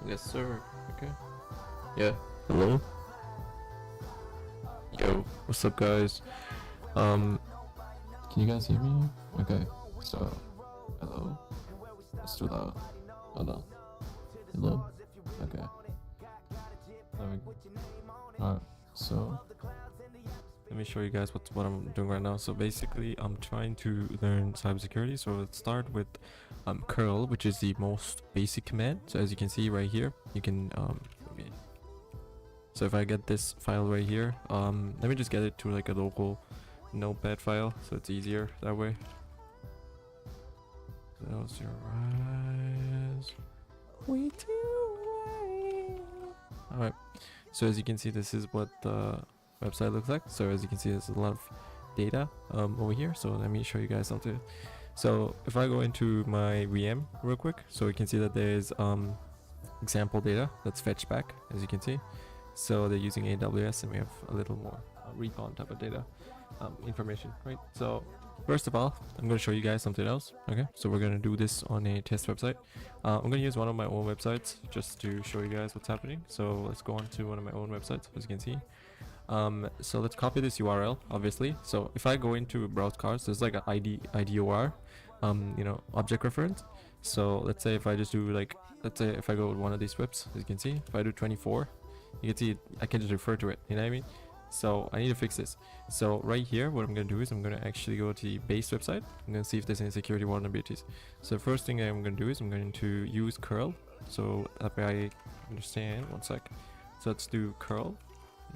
Yes, sir. Okay. Yeah. Hello. Yo. What's up, guys? Um. Can you guys hear me? Okay. So, hello. It's too loud. Hold on. Hello. Okay. Alright. So, let me show you guys what I'm doing right now. So basically, I'm trying to learn cybersecurity. So let's start with curl, which is the most basic command. So as you can see right here, you can so if I get this file right here, let me just get it to like a local notepad file, so it's easier that way. Close your eyes. Way too right. Alright, so as you can see, this is what the website looks like. So as you can see, there's a lot of data over here. So let me show you guys something. So if I go into my VM real quick, so you can see that there's example data that's fetched back, as you can see. So they're using AWS, and we have a little more recon type of data information, right? So first of all, I'm going to show you guys something else. Okay, so we're going to do this on a test website. I'm going to use one of my own websites just to show you guys what's happening. So let's go on to one of my own websites, as you can see. So let's copy this URL, obviously. So if I go into browse cards, there's like an IDOR, you know, object reference. So let's say if I just do like, let's say if I go with one of these webs, as you can see, if I do 24, you can see I can just refer to it, you know what I mean? So I need to fix this. So right here, what I'm going to do is I'm going to actually go to the base website. I'm going to see if there's any security vulnerabilities. So the first thing I'm going to do is I'm going to use curl. So that way I understand. One sec. So let's do curl,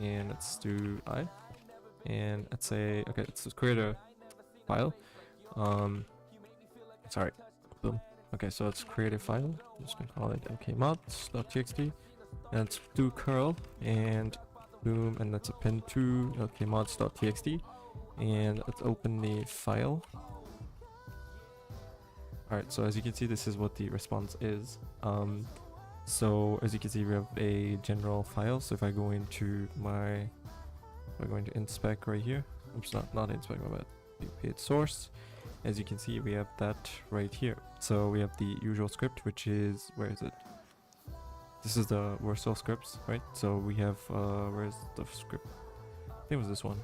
and let's do I, and let's say, okay, let's just create a file. Sorry, boom. Okay, so let's create a file. I'm just gonna call it mkmods.txt, and let's do curl, and boom, and let's append to mkmods.txt, and let's open the file. Alright, so as you can see, this is what the response is. So as you can see, we have a general file. So if I go into my, we're going to inspect right here. Oops, not inspect, but page source. As you can see, we have that right here. So we have the usual script, which is, where is it? This is the Vercel scripts, right? So we have, where's the script? I think it was this one.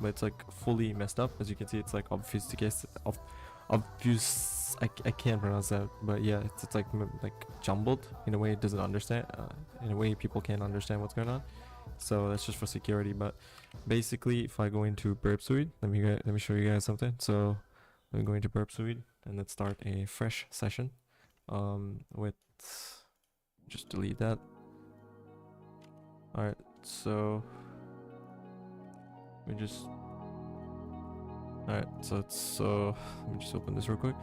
But it's like fully messed up. As you can see, it's like obvious, I can't pronounce that, but yeah, it's like jumbled in a way it doesn't understand, in a way people can't understand what's going on. So that's just for security. But basically, if I go into burp suite, let me show you guys something. So I'm going to burp suite, and let's start a fresh session with, just delete that. Alright, so we just, alright, so let me just open this real quick.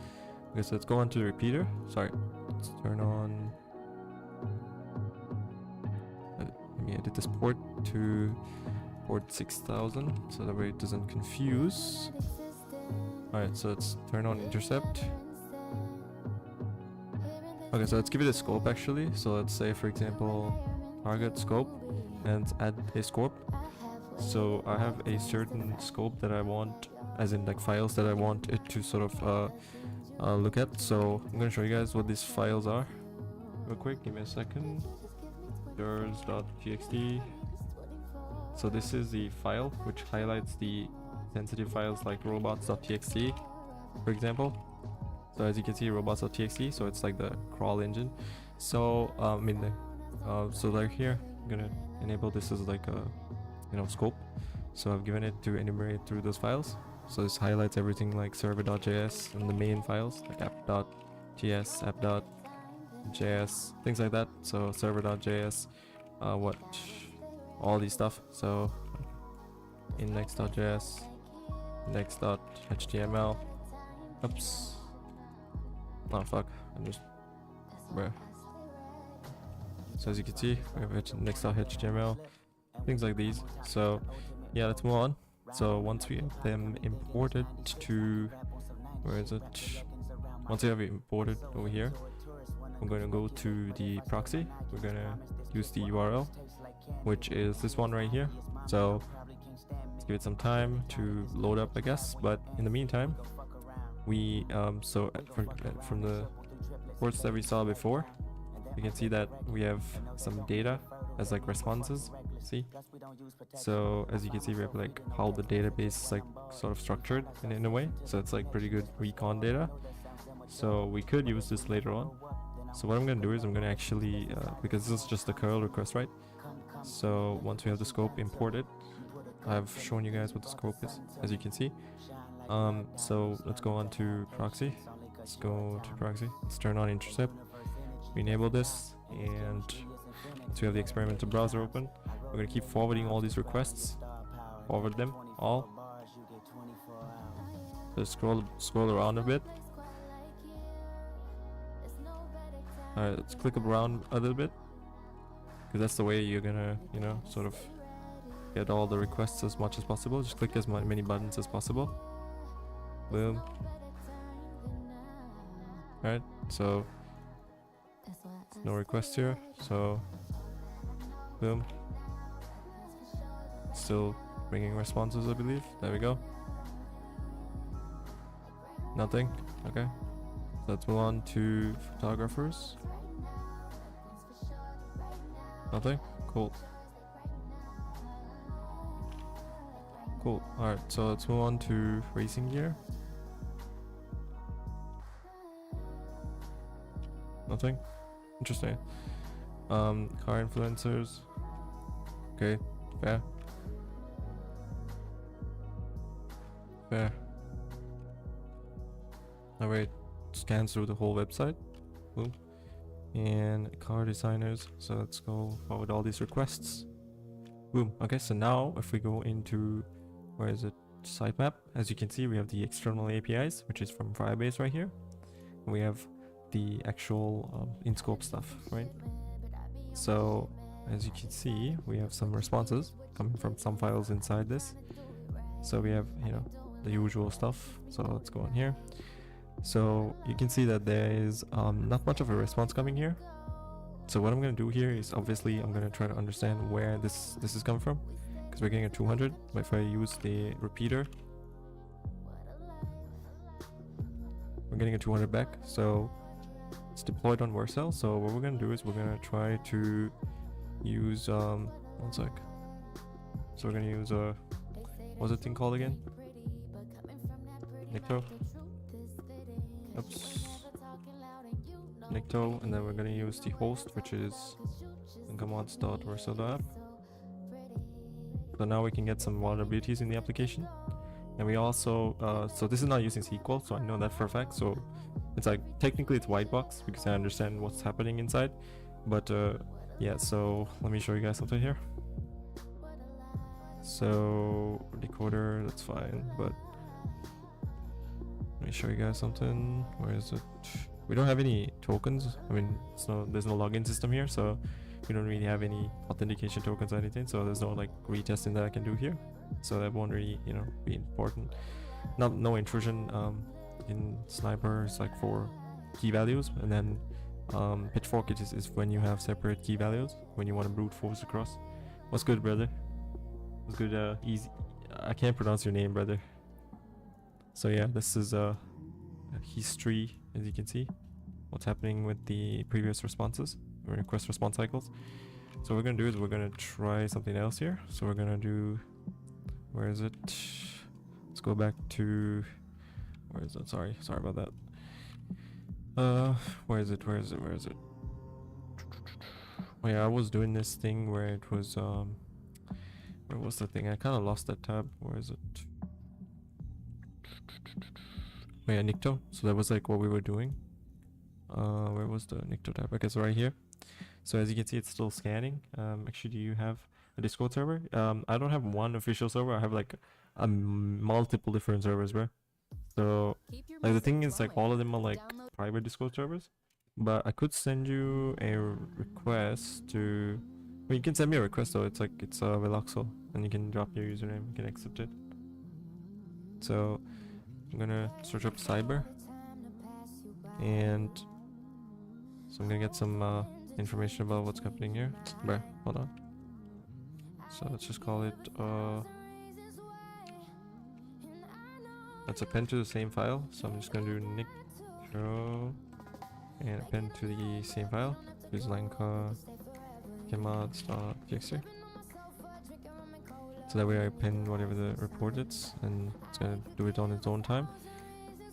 Okay, so let's go on to the repeater. Sorry, let's turn on, let me edit this port to port 6000, so that way it doesn't confuse. Alright, so let's turn on intercept. Okay, so let's give it a scope actually. So let's say, for example, target scope, and add a scope. So I have a certain scope that I want, as in like files that I want it to sort of look at. So I'm gonna show you guys what these files are real quick. Give me a second. Yours.txt. So this is the file which highlights the sensitive files like robots.txt, for example. So as you can see, robots.txt, so it's like the crawl engine. So so like here, I'm gonna enable this as like a, you know, scope. So I've given it to enumerate through those files. So this highlights everything like server.js and the main files like app.js, app.js, things like that. So server.js, all these stuff. So index.js, index.html. Oops. Oh fuck, I'm just, bruh. So as you can see, we have index.html, things like these. So yeah, let's move on. So once we have them imported to, where is it? Once we have it imported over here, we're going to go to the proxy. We're going to use the URL, which is this one right here. So let's give it some time to load up, I guess. But in the meantime, we from the ports that we saw before, you can see that we have some data as like responses. See, so as you can see, we have like how the database is like sort of structured in a way, so it's like pretty good recon data. So we could use this later on. So what I'm gonna do is I'm gonna actually because this is just a curl request, right? So once we have the scope imported, I've shown you guys what the scope is, as you can see. So let's go on to proxy. Let's go to proxy. Let's turn on intercept. We enable this, and once we have the experimental browser open, we're gonna keep forwarding all these requests. Forward them all. Just scroll around a bit. Alright, let's click around a little bit, because that's the way you're gonna, you know, sort of get all the requests as much as possible. Just click as many buttons as possible. Boom. Alright, so no request here, so boom. Still bringing responses, I believe. There we go. Nothing. Okay. So let's move on to photographers. Nothing. Cool. Cool. Alright, so let's move on to racing gear. Nothing. Interesting. Car influencers. Okay, fair. Fair. Now wait, scan through the whole website. Boom. And car designers. So let's go forward all these requests. Boom. Okay, so now if we go into, where is it? Sitemap. As you can see, we have the external APIs, which is from Firebase right here. We have the actual in-scope stuff, right? So as you can see, we have some responses coming from some files inside this. So we have, you know, the usual stuff. So let's go on here. So you can see that there is not much of a response coming here. So what I'm going to do here is, obviously I'm going to try to understand where this is coming from, because we're getting a 200. But if I use the repeater, we're getting a 200 back. So it's deployed on Vercel. So what we're going to do is we're going to try to use one sec. So we're going to use what's the thing called again? Nicto. Oops. Nicto, and then we're going to use the host, which is commands.vercel.app. So now we can get some vulnerabilities in the application. And we also, so this is not using SQL, so I know that for a fact. So it's like, technically it's white box because I understand what's happening inside. But yeah, so let me show you guys something here. So decoder, that's fine, but let me show you guys something. Where is it? We don't have any tokens. I mean, there's no login system here, so we don't really have any authentication tokens or anything. So there's no like retesting that I can do here. So that won't really, you know, be important. No intrusion in Sniper is like for key values, and then Pitchfork is when you have separate key values when you want to brute force across. What's good, brother? What's good? Easy. I can't pronounce your name, brother. So yeah, this is a history, as you can see, what's happening with the previous responses, or request response cycles. So what we're gonna do is we're gonna try something else here. So we're gonna do, where is it? Let's go back to, where is it? Sorry about that. Where is it? Oh yeah, I was doing this thing where it was where was the thing? I kind of lost that tab. Where is it? Oh yeah, Nicto. So that was like what we were doing. Where was the Nicto tab? Okay, so right here. So as you can see, it's still scanning. Actually, do you have a Discord server? I don't have one official server. I have like multiple different servers, bro. So like the thing is, like all of them are like private Discord servers. But I could send you a request to. Well, you can send me a request though. It's like it's Veloxel, and you can drop your username. You can accept it. So I'm gonna search up cyber, and so I'm gonna get some information about what's happening here. Bruh, hold on. So let's just call it let's append to the same file. So I'm just gonna do Nicto and append to the same file. Use Lanka commands.txt. So that way I pin whatever the report is, and it's gonna do it on its own time.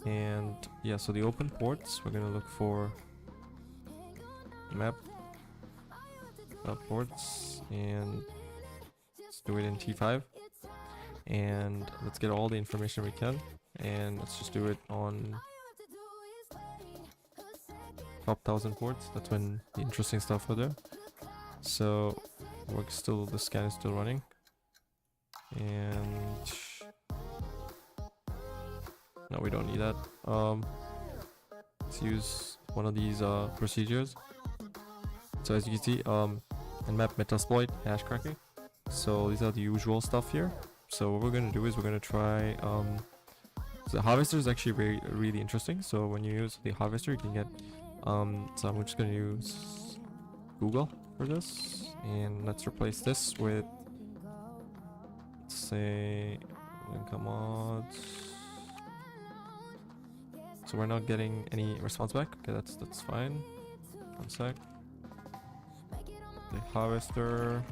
And yeah, so the open ports, we're gonna look for map ports, and let's do it in T5. And let's get all the information we can, and let's just do it on top 1000 ports. That's when the interesting stuff are there. So the scan is still running, and no, we don't need that. Let's use one of these procedures. So as you can see, nmap metasploit hash cracking. So these are the usual stuff here. So what we're gonna do is we're gonna try so the harvester is actually really interesting. So when you use the harvester, you can get so I'm just gonna use Google for this, and let's replace this with, let's say, mods. So we're not getting any response back. Okay, that's fine. One sec. The harvester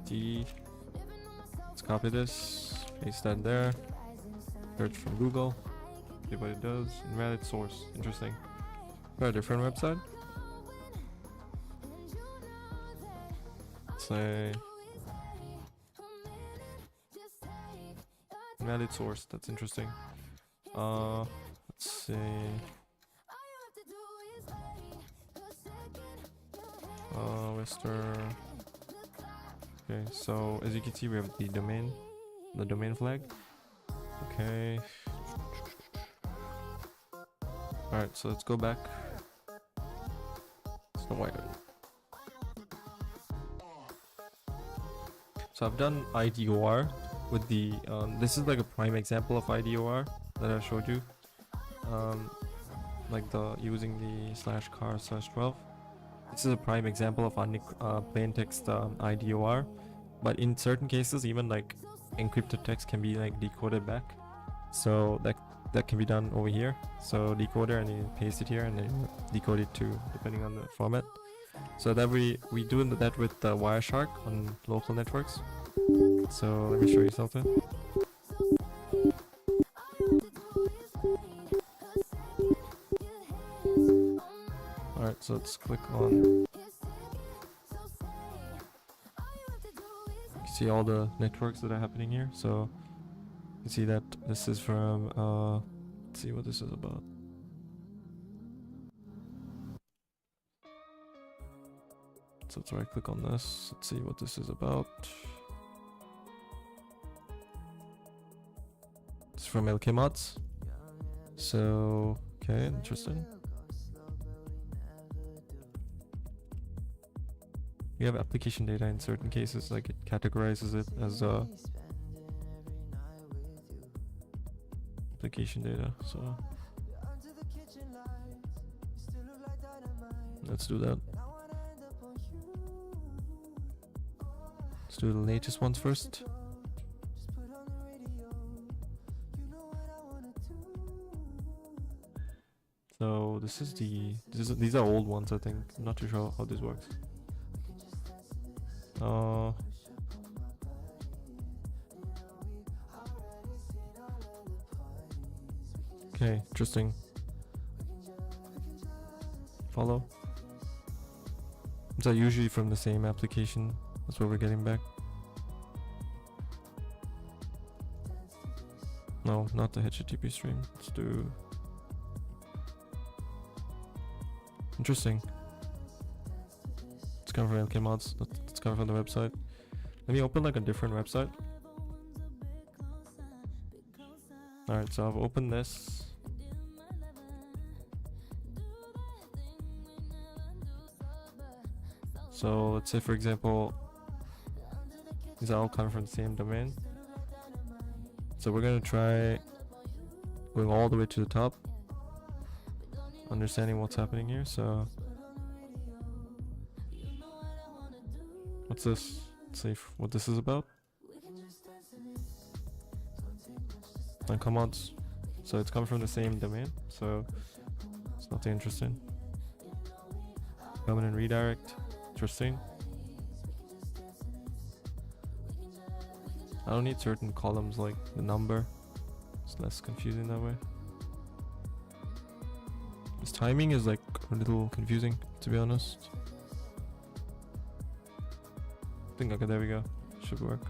D. Let's copy this, paste that there. Search from Google. See what it does. Invalid source. Interesting. Got a different website. Let's say invalid source. That's interesting. Let's see. Western. Okay, so as you can see, we have the domain flag. Okay. Alright, so let's go back. Snow White. So I've done IDOR with the this is like a prime example of IDOR that I showed you. Like using the /car/12. This is a prime example of plain text IDOR, but in certain cases, even like encrypted text can be like decoded back. So that can be done over here. So decoder, and you paste it here, and then decode it too, depending on the format. So that we do that with Wireshark on local networks. So let me show you something. Alright, so let's click on. You can see all the networks that are happening here. So you can see that this is from let's see what this is about. So let's right click on this. Let's see what this is about. It's from LKMods. So okay, interesting. We have application data in certain cases, like it categorizes it as application data. So let's do that. Let's do the latest ones first. So these are old ones, I think. I'm not too sure how this works. Okay, interesting. Follow. These are usually from the same application. That's what we're getting back. No, not the HTTP stream. Let's do. Interesting. It's coming from LKMods. It's coming from the website. Let me open like a different website. Alright, so I've opened this. So let's say, for example, these are all coming from the same domain. So we're gonna try going all the way to the top, understanding what's happening here. So what's this? Let's see what this is about. And commands. So it's coming from the same domain. So it's nothing interesting. Permanent redirect. Interesting. I don't need certain columns like the number. It's less confusing that way. This timing is like a little confusing, to be honest. I think, okay, there we go. Should work.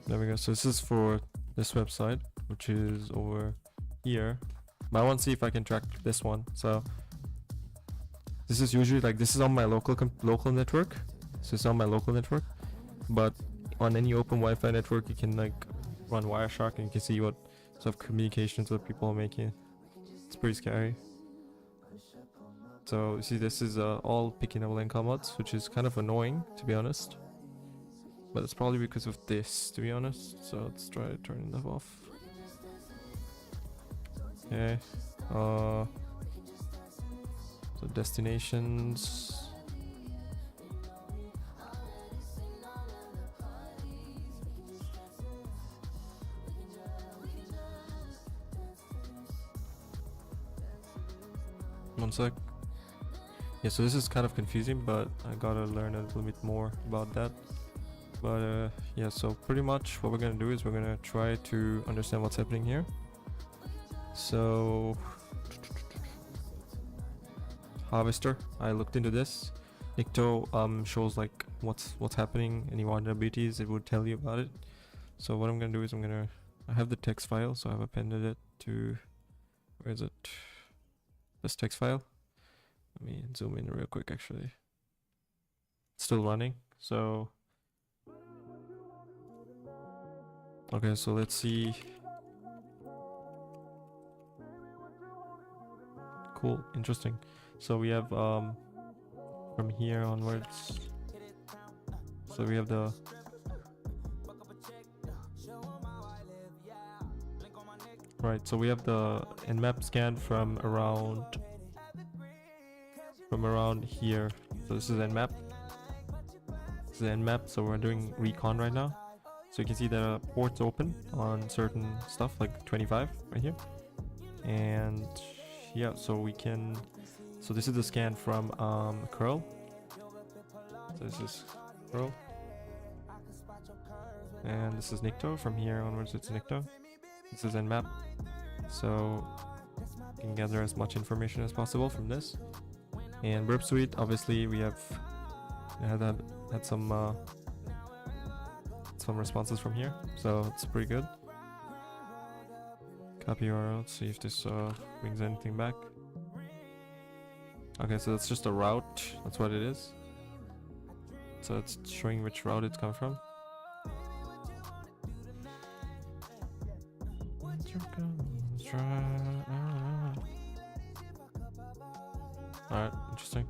There we go. So this is for this website, which is over here. But I want to see if I can track this one. So this is usually like, this is on my local network. So it's on my local network. But on any open Wi-Fi network, you can like run Wireshark and you can see what sort of communications that people are making. It's pretty scary. So you see, this is all picking up link mods, which is kind of annoying, to be honest. But it's probably because of this, to be honest. So let's try turning that off. Okay. So destinations. One sec. Yeah, so this is kind of confusing, but I gotta learn a little bit more about that. But yeah, so pretty much what we're gonna do is we're gonna try to understand what's happening here. So Harvester, I looked into this. Nikto shows like what's happening, any vulnerabilities, it would tell you about it. So what I'm gonna do is I have the text file, so I've appended it to, where is it? This text file. Let me zoom in real quick actually. It's still running, so okay, so let's see. Cool, interesting. So we have from here onwards. So we have the right. So we have the nmap scan from around here. So this is nmap. This is nmap. So we're doing recon right now. So you can see the ports open on certain stuff like 25 right here. And yeah, so we can, so this is the scan from curl. So this is curl. And this is Nikto. From here onwards it's Nikto. This is nmap. So you can gather as much information as possible from this. And burp suite, obviously we have had some responses from here, so it's pretty good. Copy URL, see if this brings anything back. Okay, so that's just a route, that's what it is. So it's showing which route it's come from. Alright, interesting.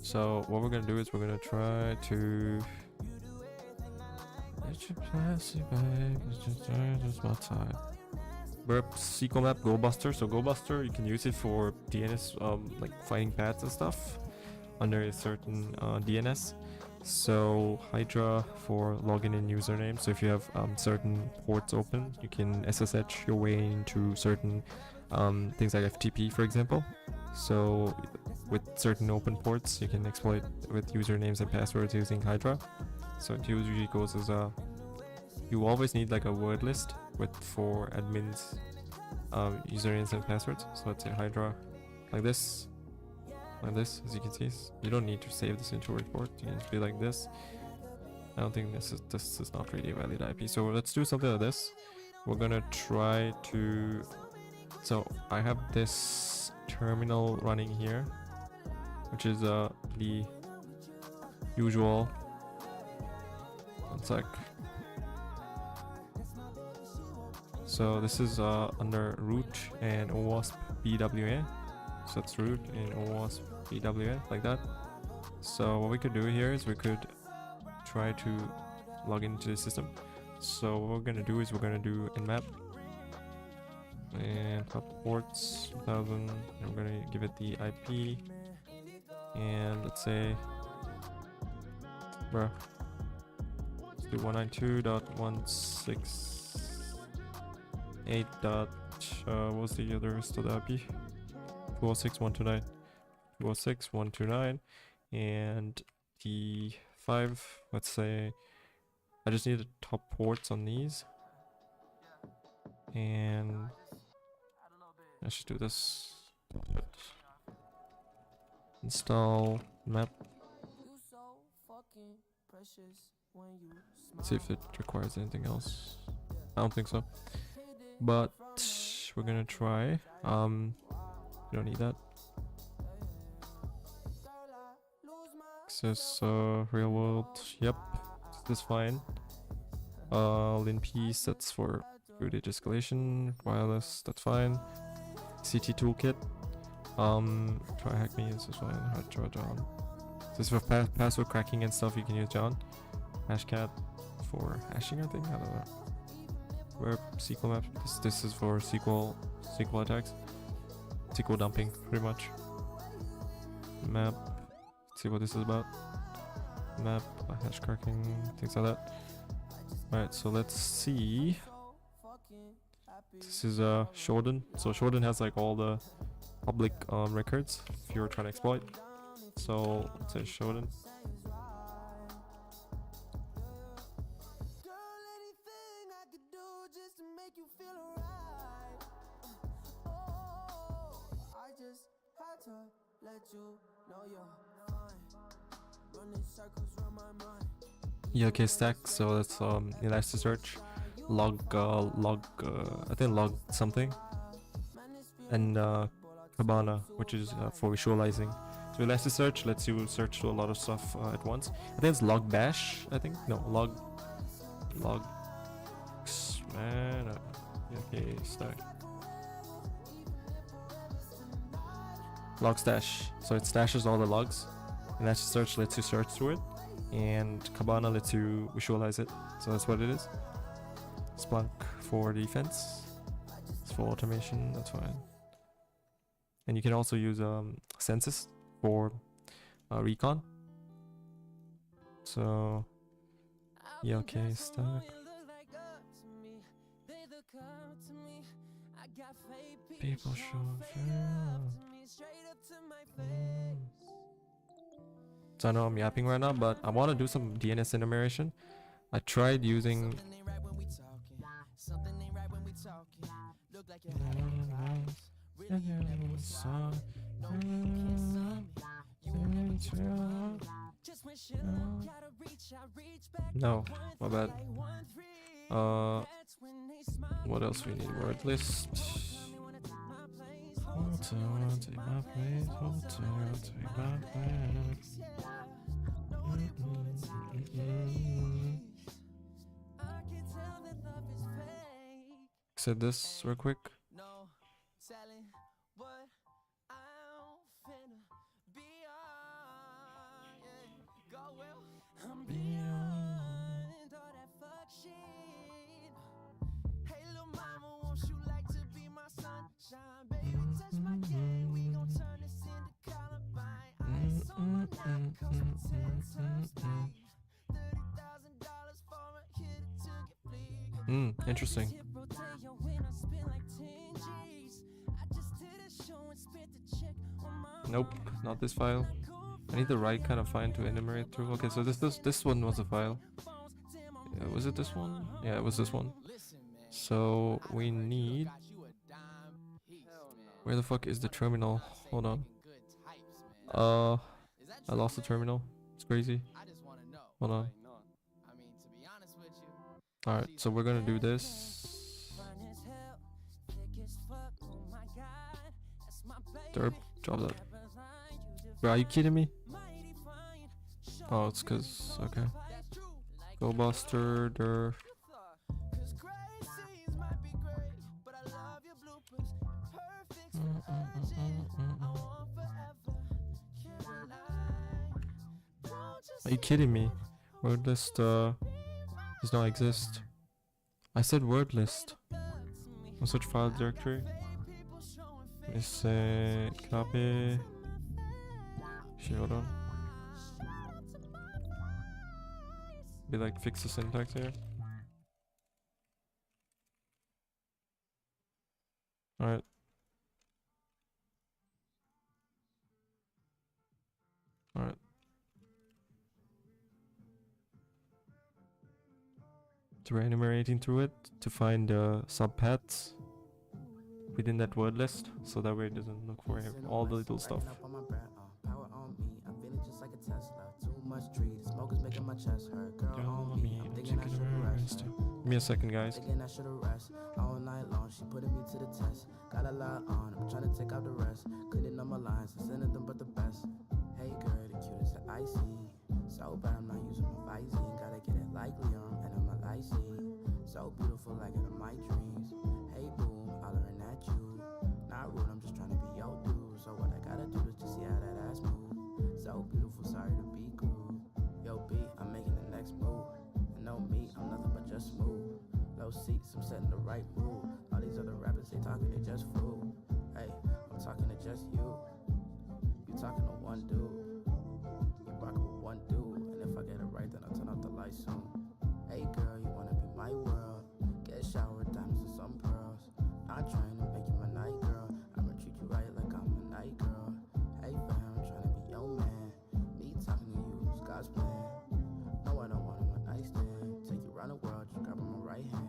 So what we're gonna do is we're gonna try to burp SQL map GoBuster. So GoBuster, you can use it for DNS, like finding paths and stuff under a certain DNS. So Hydra for login and username. So if you have certain ports open, you can SSH your way into certain things like FTP, for example. So with certain open ports, you can exploit with usernames and passwords using Hydra. So it usually goes as a, you always need like a word list with for admins usernames and passwords. So let's say Hydra like this, as you can see. You don't need to save this into a report, you can just be like this. I don't think this is not really a valid IP. So let's do something like this. We're gonna try to, so I have this terminal running here, which is the usual, one sec. So this is under root and OWASP BWA. So it's root and OWASP BWA, like that. So what we could do here is we could try to log into the system. So what we're gonna do is we're gonna do nmap and pop ports 1000, and we're gonna give it the IP, and let's say, let's do 192.168. What's the other rest of the IP? 206.129, 206.129, and the 5. Let's say I just need the top ports on these, and I should do this. Install map. See if it requires anything else. I don't think so, but we're gonna try. You don't need that. Access real world. Yep, this is fine. Lin piece, that's for footage escalation. Wireless, that's fine. CT toolkit. Try hack me, this is fine. Try John. This is for password cracking and stuff. You can use John. Hashcat for hashing, I think. I don't know. Where SQL map. This is for SQL attacks. SQL dumping, pretty much. Map. Let's see what this is about. Map, hash cracking, things like that. Alright, so let's see. This is Shodan. So Shodan has like all the public records if you're trying to exploit. So let's say Shodan. Yeah, okay, stack. So that's Elasticsearch, log I think log something, and Kibana, which is for visualizing. So Elasticsearch lets you search to a lot of stuff at once. I think it's log bash. I think no log man. Okay, stack. Log stash. So it stashes all the logs. Elasticsearch lets you search through it, and Kibana lets you visualize it. So that's what it is. Splunk for defense. It's for automation. That's fine. And you can also use Census for recon. So yeah, okay, stack. People show. So I know I'm yapping right now, but I want to do some DNS enumeration. I tried using no, my bad. What else we need? Word list. Said this real quick. Interesting. Nope, not this file. I need the right kind of file to enumerate through. Okay, so this one was a file. Yeah, was it this one? Yeah, it was this one. So we need. Where the fuck is the terminal? Hold on. I lost the terminal. It's crazy. Hold on. Alright, so we're gonna do this. Derp, drop that. Bro, are you kidding me? Oh, it's cause, okay. Go Buster, derp. Are you kidding me? Word list does not exist. I said word list. On such file directory. Let me say copy. Shit, hold on. Be like fix the syntax here. Alright. we're enumerating through it to find subpaths within that word list, so that way it doesn't look for all the little stuff. Give me a second, guys. All night long, she putting me to the test. Got a lot on, I'm trying to take out the rest. Cleaning up my lines, and sending them but the best. Hey girl, the cutest that I see. So bad I'm not using my Visine. Gotta get it like Leon, and I'm a Lycee. So beautiful, like it in my dreams. Hey boom, hollering at you. Not rude, I'm just trying to be your dude. So what I gotta do is just see how that ass move. So beautiful, sorry to be cruel. Yo B, I'm making the next move. And no me, I'm nothing but just smooth. Low seats, I'm setting the right mood. All these other rappers, they talking, they just fool. Hey, I'm talking to just you. You talking to one dude. You rockin' with one dude. And if I get it right, then I'll turn off the lights soon. Hey girl, you wanna be my world? Get a shower, diamonds and some pearls. Not trying to make you my night girl. I'ma treat you right like I'm a night girl. Hey fam, I'm trying to be your man. Me talking to you, it's God's plan. No, I don't want a one night stand. Take you around the world, just grab on my right hand.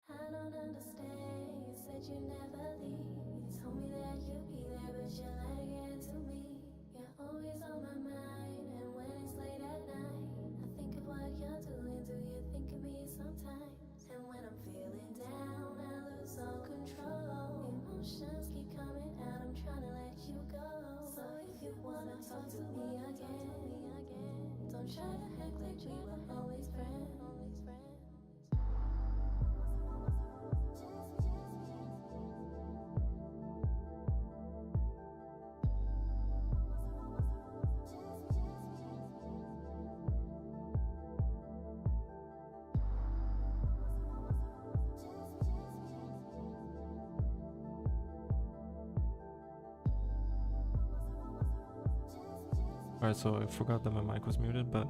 I don't understand, you said you never leave. You told me that you'd be there, but you're lying to me. You're always on my mind, and when it's late at night, I think of what you're doing. Do you think of me sometimes? And when I'm feeling down, I lose all control. Emotions keep coming out, I'm trying to let you go. So if you wanna talk to me again, don't try to act like we were always friends. Alright, so I forgot that my mic was muted, but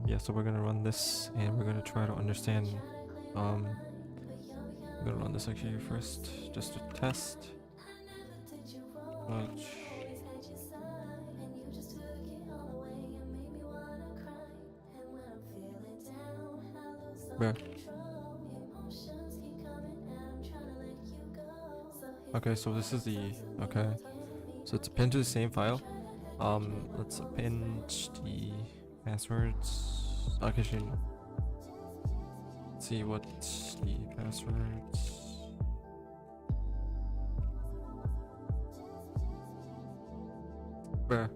yeah, so we're gonna run this and we're gonna try to understand. I'm gonna run this actually first just to test. Where? Okay, so this is the okay. So it's pinned to the same file. Let's append the passwords. Okay, let's see what the passwords. Where?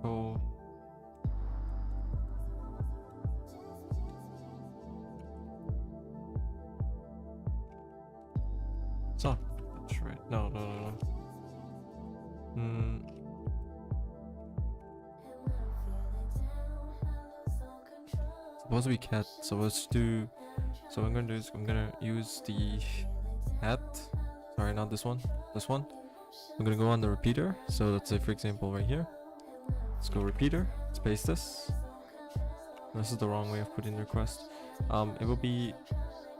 Oh. It's not. That's right. No. Supposed to be cat. So let's do. So what I'm gonna do is I'm gonna use the hat. Sorry, not this one. This one. I'm gonna go on the repeater. So let's say, for example, right here. Let's go repeater. Let's paste this. This is the wrong way of putting the request. It will be.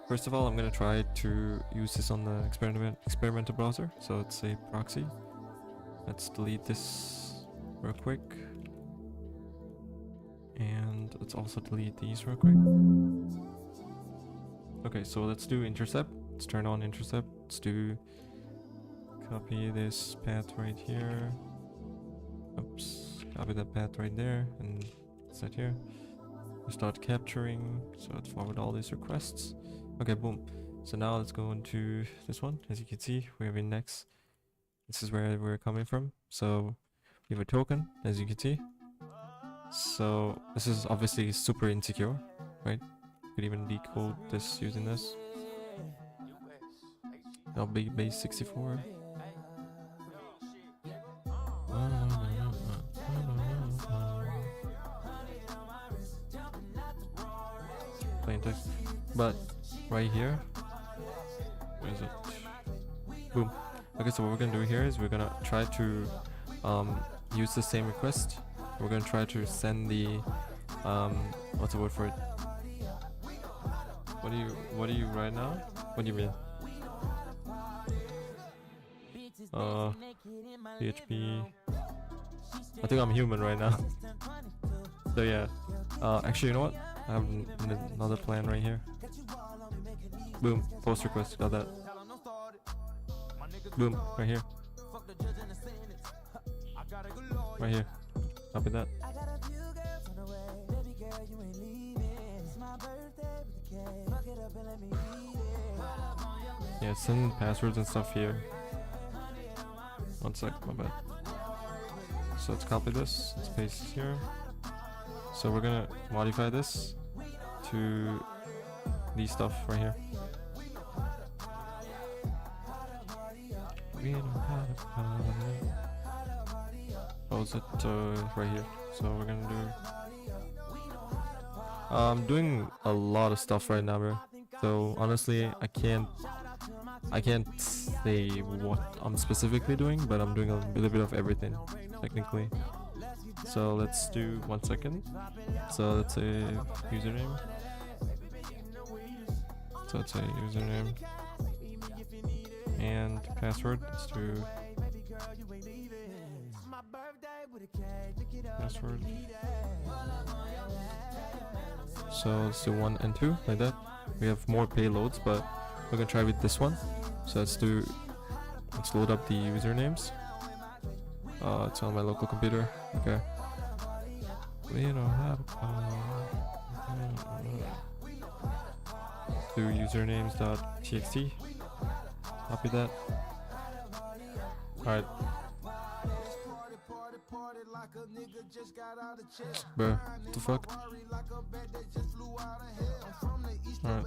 First of all, I'm gonna try to use this on the experimental browser. So let's say proxy. Let's delete this real quick. And let's also delete these real quick. Okay, so let's do intercept. Let's turn on intercept. Let's do copy this path right here. Oops, copy that path right there and set here. We start capturing. So let's forward all these requests. Okay, boom. So now let's go into this one. As you can see, we have index. This is where we're coming from. So we have a token, as you can see. So this is obviously super insecure, right? You could even decode this using this. Now big base 64. context. But right here, where is it? Boom. Okay, so what we're gonna do here is we're gonna try to use the same request. We're gonna try to send the what's the word for it? What do you right now? What do you mean? PHP. I think I'm human right now. So yeah. Actually, you know what? I have another plan right here. Boom. Post request. Got that. Boom. Right here. Right here. Copy that. Yeah, send passwords and stuff here. One sec, my bad. So let's copy this, let's paste it here. So we're gonna modify this to these stuff right here. We don't have it. Oh, is it right here? So we're gonna do. I'm doing a lot of stuff right now, bro. So honestly, I can't say what I'm specifically doing, but I'm doing a little bit of everything, technically. So let's do 1 second. So let's say username. So let's say username and password. Let's do password. So let's do 1 and 2 like that. We have more payloads, but we're gonna try with this one. So let's load up the usernames. It's on my local computer. Okay. We don't have do usernames.txt. Copy that. Alright. Bro, what the fuck? Alright.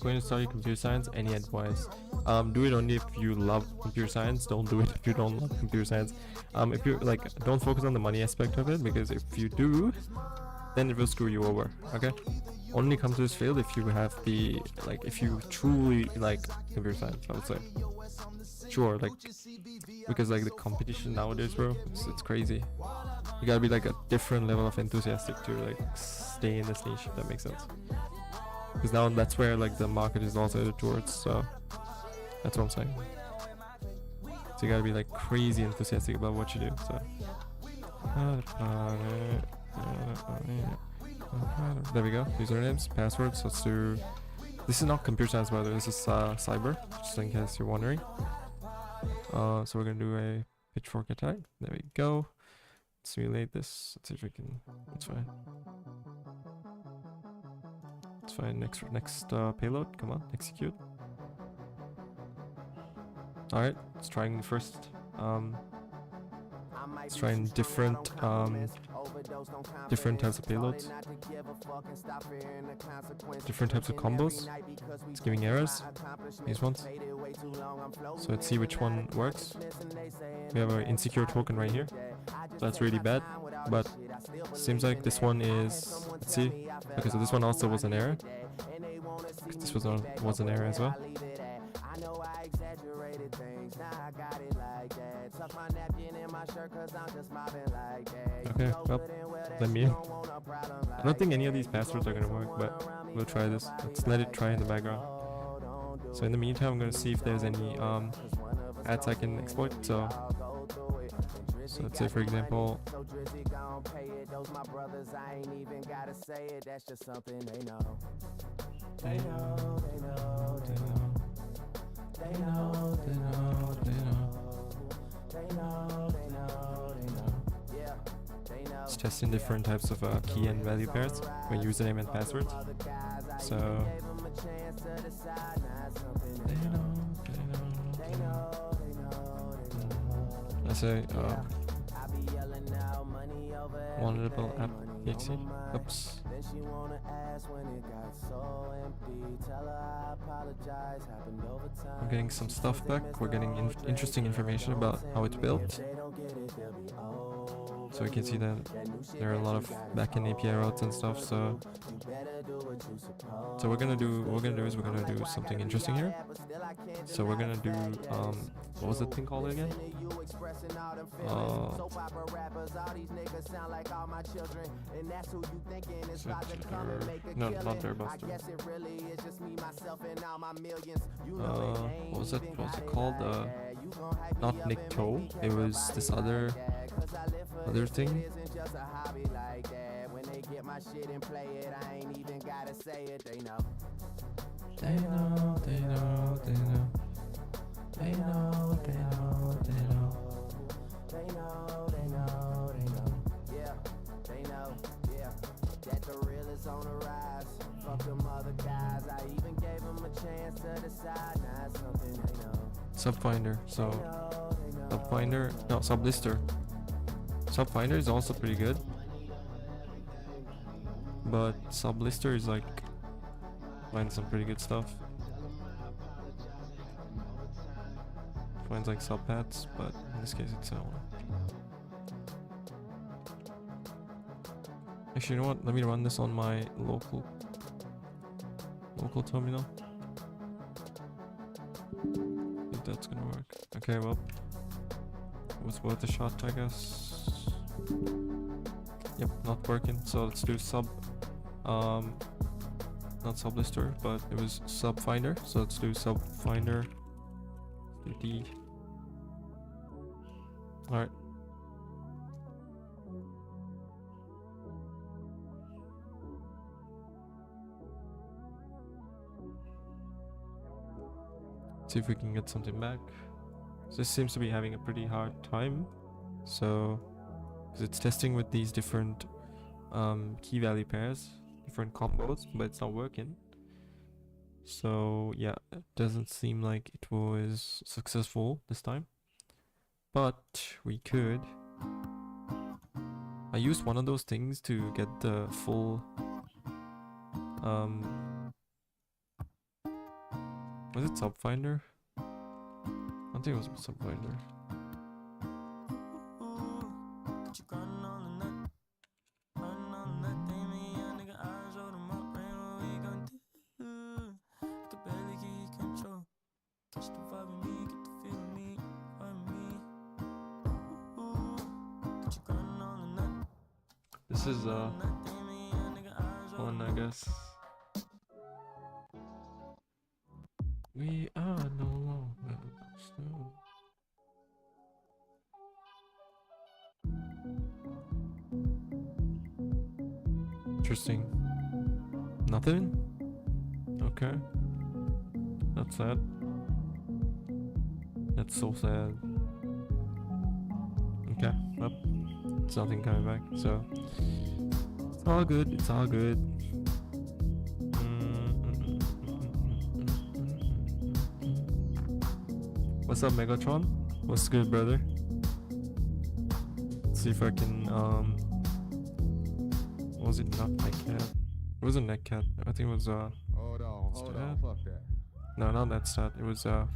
Going to study computer science, any advice? Do it only if you love computer science. Don't do it if you don't love computer science. If you like, don't focus on the money aspect of it, because if you do, then it will screw you over. Okay, only come to this field if you have the, like, if you truly like computer science, I would say. Sure, like, because like the competition nowadays, bro, it's crazy. You gotta be like a different level of enthusiastic to like stay in this niche, if that makes sense. Because now that's where like the market is also headed towards, so that's what I'm saying. So you gotta be like crazy enthusiastic about what you do. So there we go. Usernames, passwords. Let's do. This is not computer science, by the way. This is cyber, just in case you're wondering. So we're gonna do a pitchfork attack. There we go. Let's simulate this. Let's see if we can. That's fine. It's fine. Next payload. Come on, execute. All right. Let's try first. Let's try different types of payloads, different types of combos. It's giving errors, these ones. So let's see which one works. We have our insecure token right here. That's really bad, but seems like this one is, let's see. Okay, so this one also was an error. This was an error as well. Okay, well, let me in. I don't think any of these passwords are gonna work, but we'll try this. Let's let it try in the background. So in the meantime, I'm gonna see if there's any ads I can exploit. So let's say, for example, it's testing different types of key and value pairs with username and password. So let's say vulnerable app exe. Oops. Then she wanna ask when it got so empty. Tell her I apologize, happened over time. We're getting some stuff back. We're getting interesting information about how it's built. So we can see that there are a lot of backend API routes and stuff. So we're gonna do something interesting here. So we're gonna do what was that thing called again? No, not Bearbuster. What was it? What was it called? Not Nick Toe. It was this other thing. They know. Yeah, they know. That the real is on the rise. Fuck them other guys. I even gave them a chance to decide. Now it's something they know. Subfinder. So Subfinder. No, Sublister. Subfinder is also pretty good. But Sublister is like finds some pretty good stuff. Finds like subpaths, but in this case it's Actually, you know what? Let me run this on my local terminal. If that's gonna work. Okay, well, it was worth a shot, I guess. Yep, not working. So let's do not Sublister, but it was Subfinder. So let's do Subfinder. D. All right. See if we can get something back. So this seems to be having a pretty hard time. So, because it's testing with these different key value pairs, different combos, but it's not working. So yeah, it doesn't seem like it was successful this time. But we could. I used one of those things to get the full was it Subfinder? I think it was Subfinder. This is one, I guess. We are no longer snow. Interesting. Nothing? Okay. That's sad. That's so sad. Okay, well, it's nothing coming back, so it's all good, it's all good. What's up, Megatron? What's good, brother? Let's see if I can, what was it? Not Netcat. It wasn't Netcat. I think it was, Hold on, fuck that. No, not that stat. It was, Fuck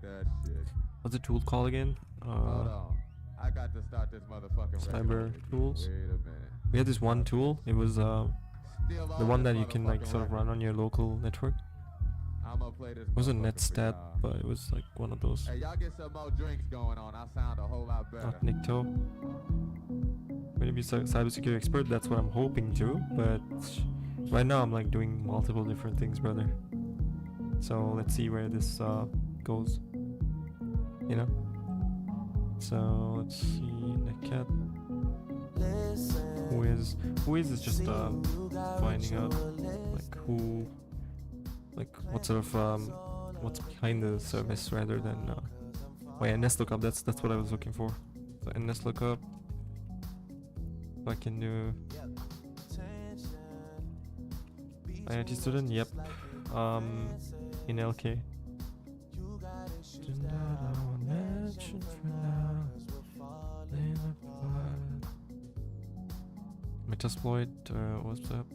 that shit. what's the tool called again? Hold on. I got to start this motherfucking Cyber tools. Wait a minute. We had this one tool. It was, the one that you can, like, sort of run on your local network. I'ma play this. It wasn't motherfucker for NetStat, y'all. but it was like one of those. Hey, y'all get some more drinks going on. I sound a whole lot better. Not Nikto. Maybe cybersecurity expert. That's what I'm hoping to. But right now I'm like doing multiple different things, brother. So let's see where this goes. You know. So let's see. Netcat. Who is just finding out like who. Like what sort of what's behind the service rather than wait, NS lookup. That's what I was looking for. So NS lookup. If I can do IIT student. Yep. In LK. Metasploit. What's up?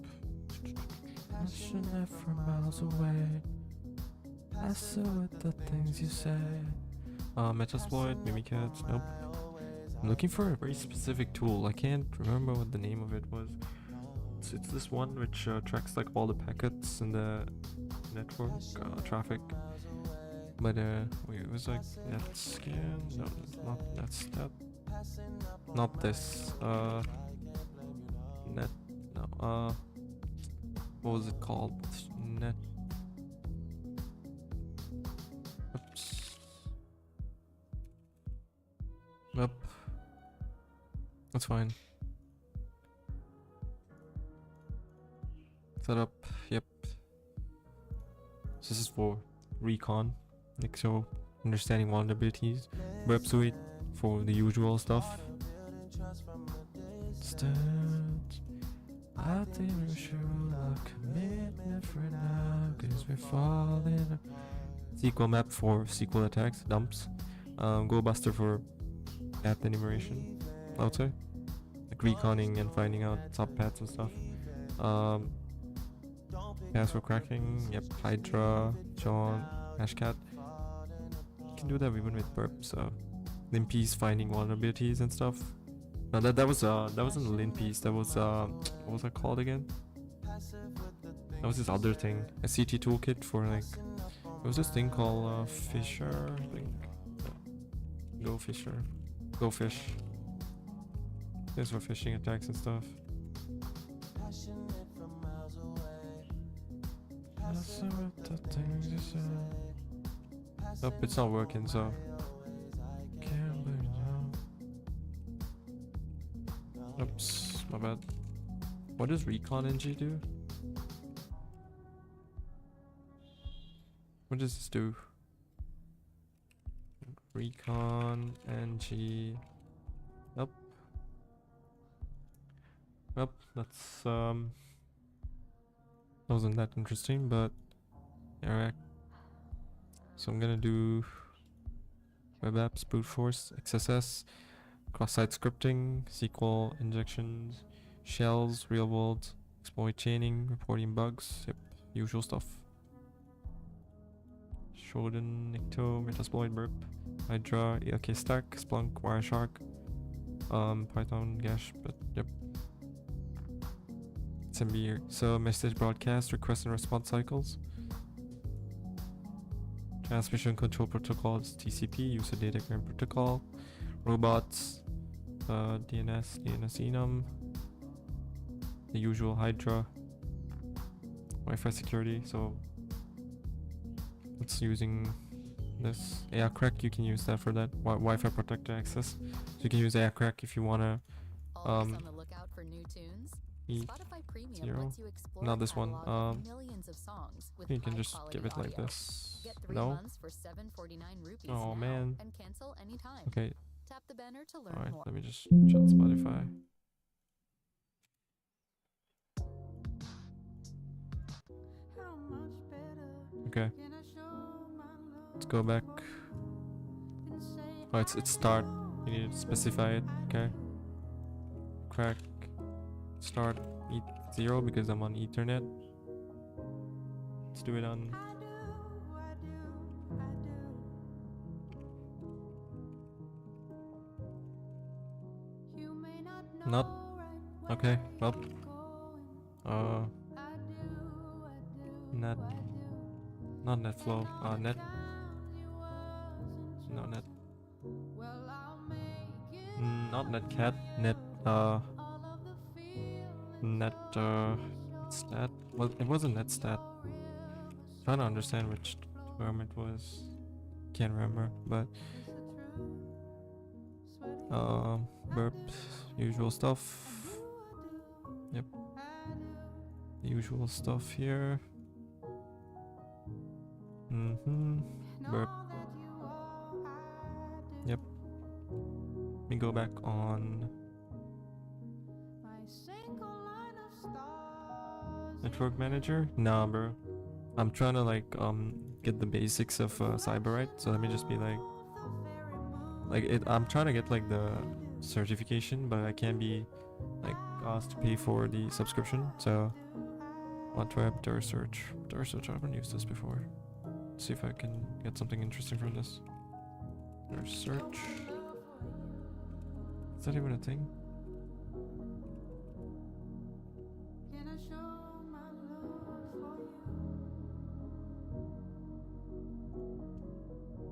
Passionate from miles away. Passive with the things you say. Metasploit, Mimikatz, nope. I'm looking for a very specific tool. I can't remember what the name of it was. It's this one which tracks like all the packets in the network traffic. But wait, it was like NetScan. No, not NetStat. Not this. Net. No. What was it called? Net. Oops. Yep. That's fine. Setup. Yep. So this is for recon. Like so, understanding vulnerabilities. Web suite for the usual stuff. Stats. I think we should have commitment for now, cause we're falling. SQL map for SQL attacks, dumps. Go buster for path enumeration, I would say. Like reconning and finding out subpaths and stuff. Password cracking, yep, Hydra, John, Hashcat. You can do that even with burp, so limpies finding vulnerabilities and stuff. No, that wasn't a limpies, that was what was that called again? That was this other thing. A CT toolkit for like there was this thing called Fisher, I think. Go Fisher. Go fish. This for phishing attacks and stuff. Nope, it's not working, so can't blame now. Oops, my bad. What does recon ng do? What does this do? Recon ng. Nope. Nope, that's wasn't that interesting, but alright. So I'm gonna do web apps, brute force, XSS, cross-site scripting, SQL injections, shells, real world, exploit chaining, reporting bugs, yep, usual stuff. Shodan, Nikto, Metasploit, burp, Hydra, ELK stack, Splunk, Wireshark, Python, Gash, but yep. SMB, so message broadcast, request and response cycles. Transmission control protocols, TCP, user datagram protocol, robots, DNS enum, the usual Hydra, Wi-Fi security. So it's using this AirCrack. You can use that for that Wi-Fi protected access. So you can use AirCrack if you wanna Always on the lookout for new tunes. Spotify Premium lets you explore not this one. millions of songs with You can high just quality give it like audio. this. Get 3 No. months for 749 rupees Oh now man. and cancel anytime. Okay. Tap the banner to learn Alright. more. Let me just shut Spotify. Okay. Let's go back. Oh, it's start. You need to specify it. Okay. Crack. Start. 0 because I'm on Ethernet. Let's do it on. Not. Okay. Well. Net. Not NetFlow. Net. No, net. Not NetCat. Net. Net. Stat. Well, it wasn't NetStat. Trying to understand which term it was. Can't remember, but. Burp. Usual stuff. Yep. The usual stuff here. Burp. Yep. Let me go back on network manager. Nah, bro. I'm trying to like get the basics of cyber, right? So let me just be like it. I'm trying to get like the certification, but I can't be like asked to pay for the subscription. So Web door search. Door search, I haven't used this before. See if I can get something interesting from this. Door search. Is that even a thing?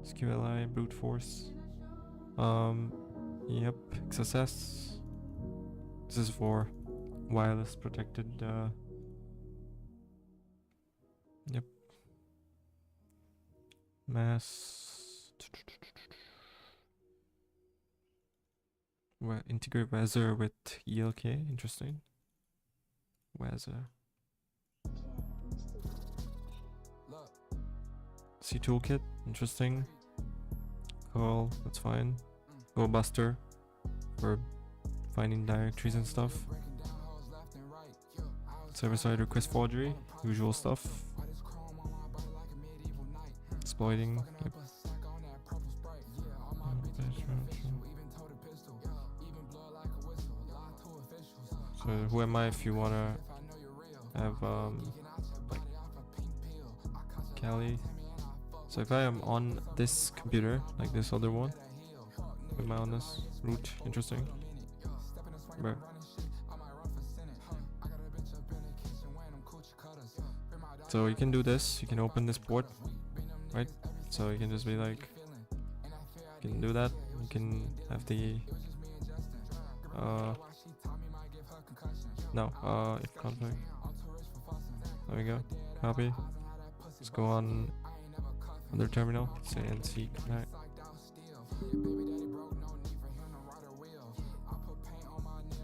SQLI, brute force. Yep, XSS. This is for wireless protected, yep. Mass. Integrate Weather with ELK, interesting. Weather. C toolkit, interesting. Call, that's fine. Go Buster for finding directories and stuff. Server-side request forgery, usual stuff. Exploiting. Yep. So who am I if you wanna have like Cali? So if I am on this computer, like this other one, am I on this root? Interesting. Where? So you can do this, you can open this port, right? So you can just be like, you can do that, you can have the, if config. There we go, copy. Let's go on other terminal, say nc connect.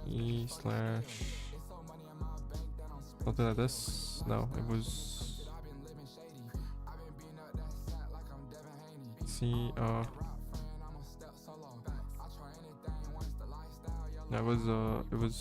E slash something like this. No, it was C that was it was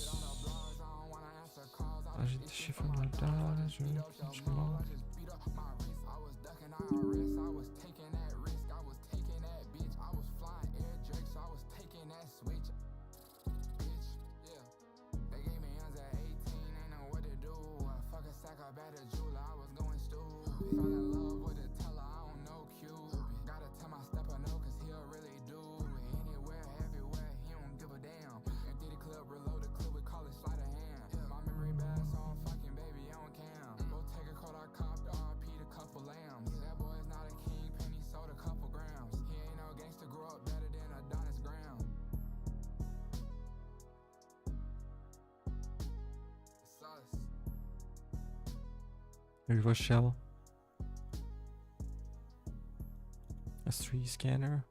reverse shell. S3 scanner.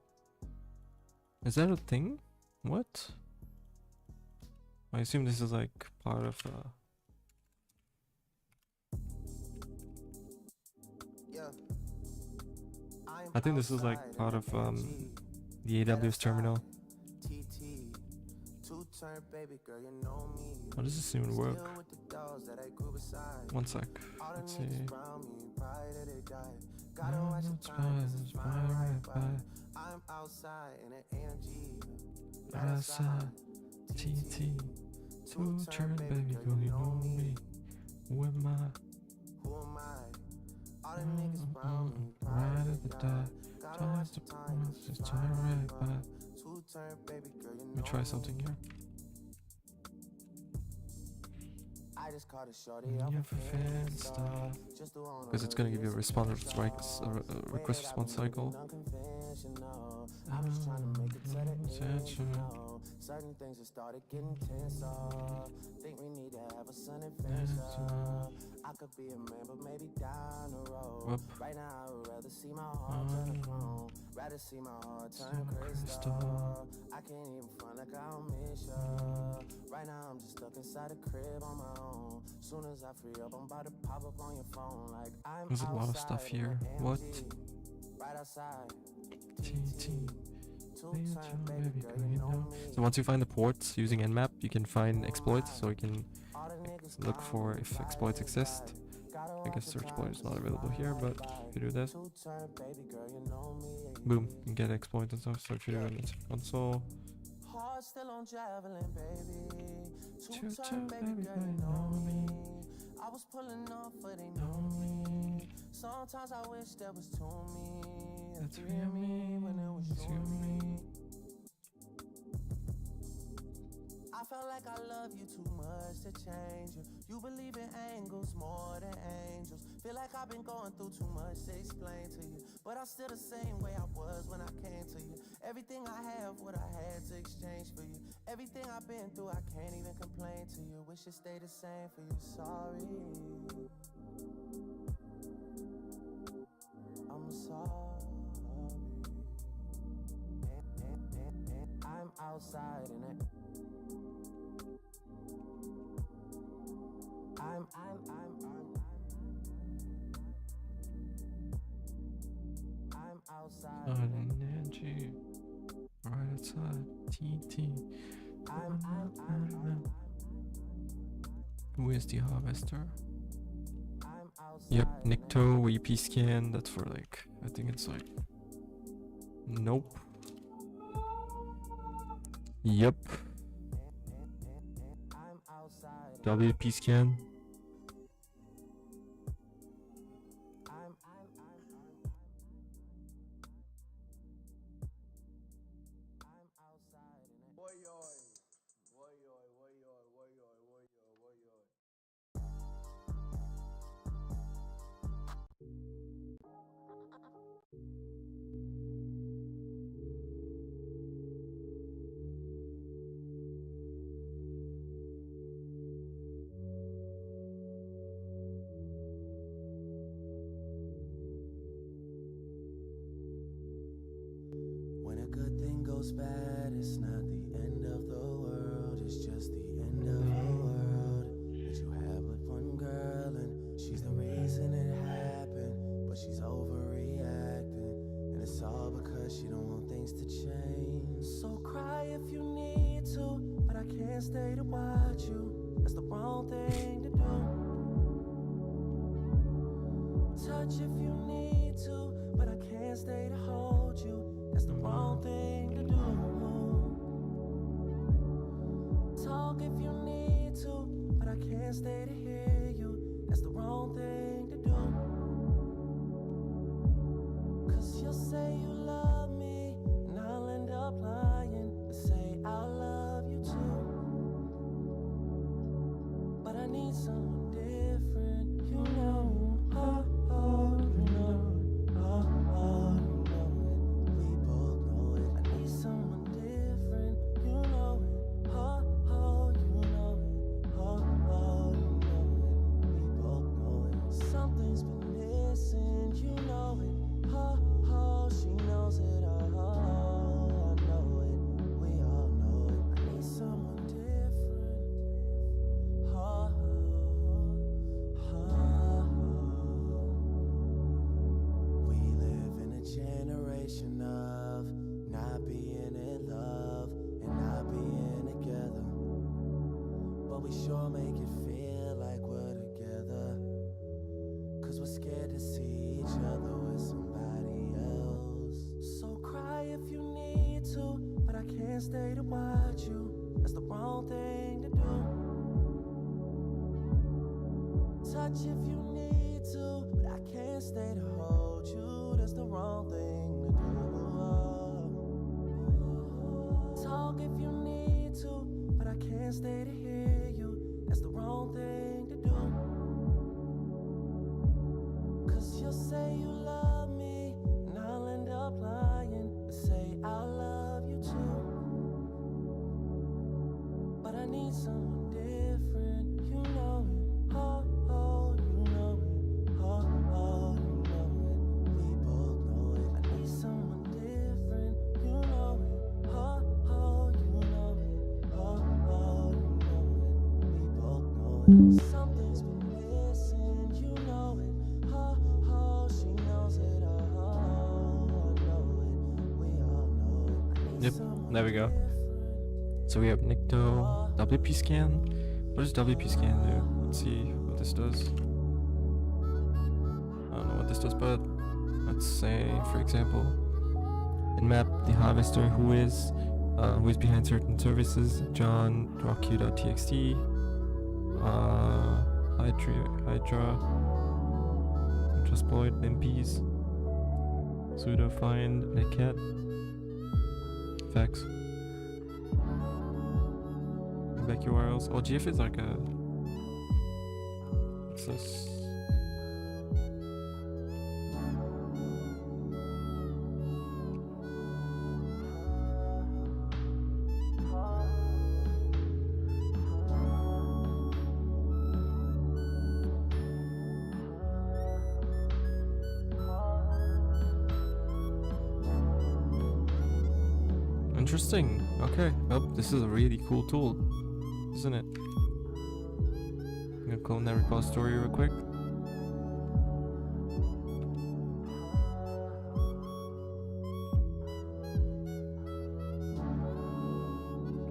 Is that a thing? What? I assume this is like part of I think this is like part of the AWS terminal. How does this even work? One sec. Let's see. I'm outside in an AMG. Outside, TT, two-turn baby girl, you know me. Who am I? Who am I? All the niggas around me, Right at the dot. Just to promise, just turn right back. Two-turn baby girl, you know Let me try something here. I just called a shorty Yeah, for fan stuff. Because it's gonna give you a response request response cycle. I was trying to make it to the end, you know. Certain things have started getting tense. Think we need to have a sun adventure. I could be a man, but maybe down the road. Whoop. Right now, I would rather see my heart turn chrome. Rather see my heart turn crystal. I can't even front like I don't miss ya. Right now, I'm just stuck inside a crib on my own. Soon as I free up, I'm about to pop up on your phone. Like I'm There's a lot of stuff here. What? Right outside. TT. Baby girl, you know. So once you find the ports using Nmap, you can find exploits, so you can look for if exploits exist. I guess search exploit is not available here, but if you do this, boom, you can get exploits and stuff. So if you do it in console, two-turn baby girl, you know me. was pulling off, but they know me. Sometimes I wish there was two of me. That's three of me when it was it's you you and and me. me. I felt like I love you too much to change you. You believe in angels more than angels. Feel like I've been going through too much to explain to you, but I'm still the same way I was when I came to you. Everything I have, what I had to exchange for you. Everything I've been through, I can't even complain to you. Wish it stayed the same for you. Sorry, I'm sorry. I'm outside and I'm outside. Angie, right outside. TT. Who is the harvester? Yep, Nikto, EP scan. That's for like, I think it's like. Nope. Yep. WP scan. When a good thing goes bad, it's not the end of the world, it's just the end of a world that you have with one girl, and she's the reason it happened, but she's overreacting, and it's all because she don't want things to change. So cry if you need to, but I can't stay to watch you. That's the wrong thing to do. Touch if you need to, but I can't stay to hold you. That's the wrong thing to do. Talk if you need to, but I can't stay to hear you. That's the wrong thing to do. Cause you'll say you love me, and I'll end up lying and say I love you too. But I need someone different, you know. Oh, oh, you know. Oh, oh, you know it. We both know it. I need someone different, you know it. Oh, oh, you know it. Oh, oh, you know it. We both know it. Something's been missing, you know it. Oh, oh, she knows it. Oh, I know it. We all know it. I need someone different. Oh, we live in a generation of not being in love and not being together, but we sure make it feel like we're together, cause we're scared to see each other with somebody else. So cry if you need to, but I can't stay to watch you. That's the wrong thing to do. Touch if you need to, but I can't stay to hold you. That's the wrong thing to do. Talk if you need to, but I can't stay to hear you. That's the wrong thing to do. Cause you'll say you love me, and I'll end up lying and say I love you too. But I need someone different, you know it. Oh, oh, you know it. Oh, oh, you know it. We both know it. I need someone different, you know it. Oh, oh, you know it. Oh, oh, you know it. We both know it. Something's been missing, you know it. Oh, oh, she knows it. Oh, I know it. We all know it. I need Yep, someone there we go. different. So we have Nikto, WP scan. What does WP scan do? Let's see what this does. I don't know what this does, but let's say, for example, in map the harvester who is behind certain services, John, rockq.txt, Hydra, Transploid, MPs, Sudo, Find, Netcat, Facts, back URLs. Oh, GF is like a. What's this? Interesting. Okay. Oh, this is a really cool tool, isn't it? I'm gonna clone that repository real quick.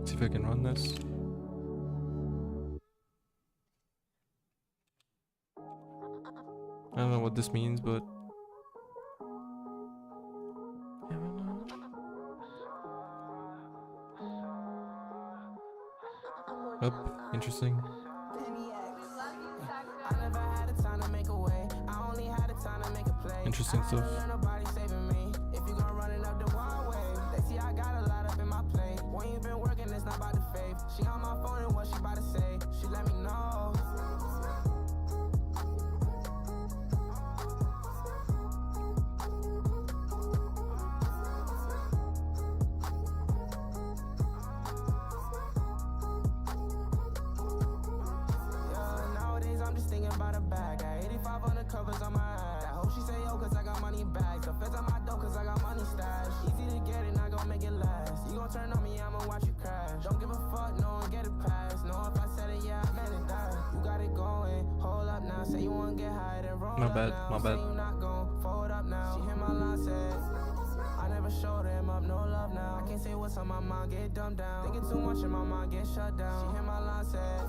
See if I can run this. I don't know what this means, but oh, interesting. Interesting stuff. She on my phone and what she about to say, she let me know. Yeah, nowadays I'm just thinking about a bag. Got 85 on the covers on my ass. I hope she say yo cause I got money in bags. The feds on my dough cause I got money stashed. Easy to get it, not gon' make it last. You gon' turn on me, I'ma watch you crash. Don't give a fuck, no one get it past. No, if I said it, yeah, I meant it, that. You got it going, hold up now. Say you wanna get high, then roll My up bad, now. my bad. Say you not gon' fold up now. She hit my line, said I never showed him up, no love now. I can't say what's on my mind, get dumbed down. Thinking too much in my mind, get shut down. She hit my line, said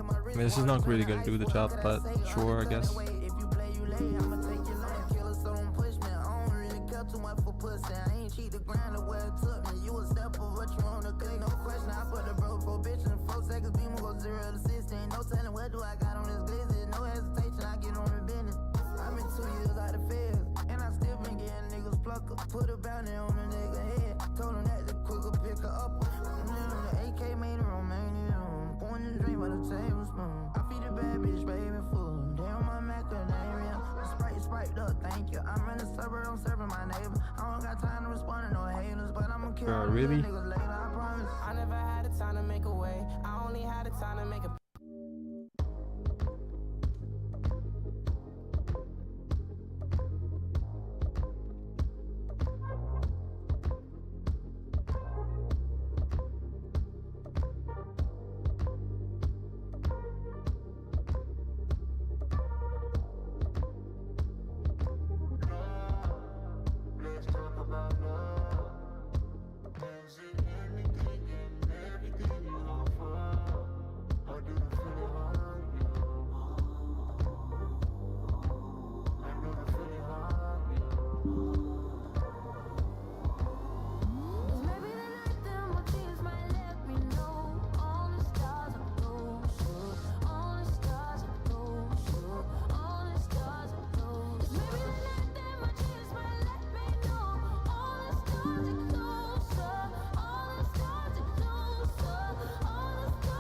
I mean, this is not really gonna do the job, but sure, I guess. Put a bounty on a nigga head. Told him that the quicker pick her up. The AK made her Romania. Born to dream by the tablespoon. I feed a bad bitch, baby food. Damn, my macadamia. Sprite up, thank you. I'm in the suburb, I'm serving my neighbor. I don't got time to respond to no haters, but I'ma kill all really? these niggas later, I promise. I never had the time to make a way. I only had the time to make a.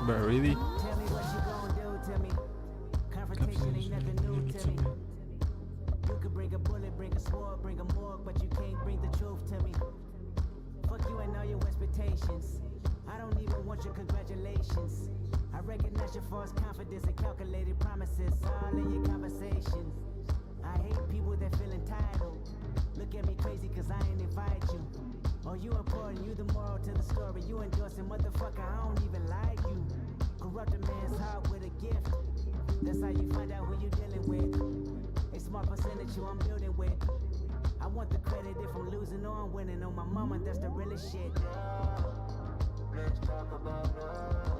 But really? Tell me what you gon' do to me. Confrontation ain't nothing new to me. You could bring a bullet, bring a sword, bring a morgue, but you can't bring the truth to me. Fuck you and all your expectations. I don't even want your congratulations. I recognize your false confidence and calculated promises all in your conversation. I hate people that feel entitled. Look at me crazy cause I ain't invite you. Oh, you important, you the moral to the story. You endorsing, motherfucker, I don't even like you. Corrupt a man's heart with a gift. That's how you find out who you dealing with. A small percentage you I'm building with. I want the credit if I'm losing or I'm winning. On my mama, that's the realest shit. Let's talk about love.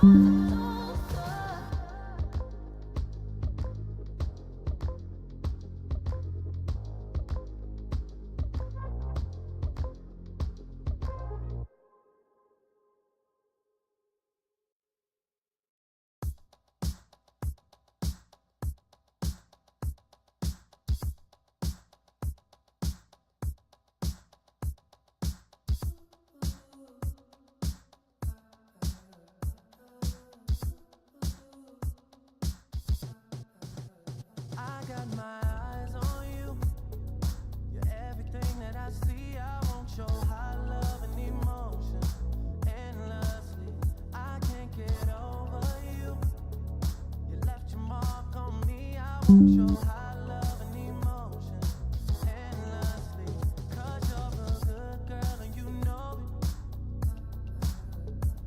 I got my eyes on you. You're everything that I see. I want your high love and emotion endlessly. I can't get over you. You left your mark on me. I want your high love and emotion endlessly. 'Cause you're a good girl and you know it.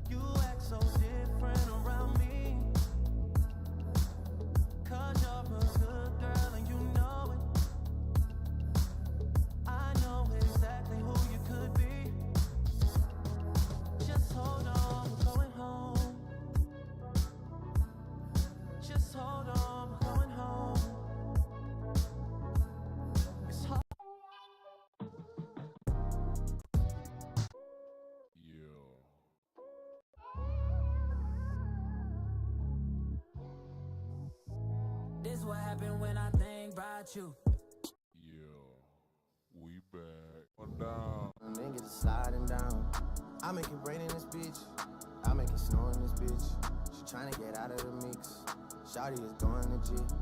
You act so different around me. 'Cause you're a good girl and you know it. I know exactly who you could be. Just hold on, we're going home. Just hold on, we're going home. It's hard. This what happened when I think about you. We back. On down. Niggas is sliding down. I make it rain in this bitch. I make it snow in this bitch. She tryna get out of the mix. Shawty is going legit.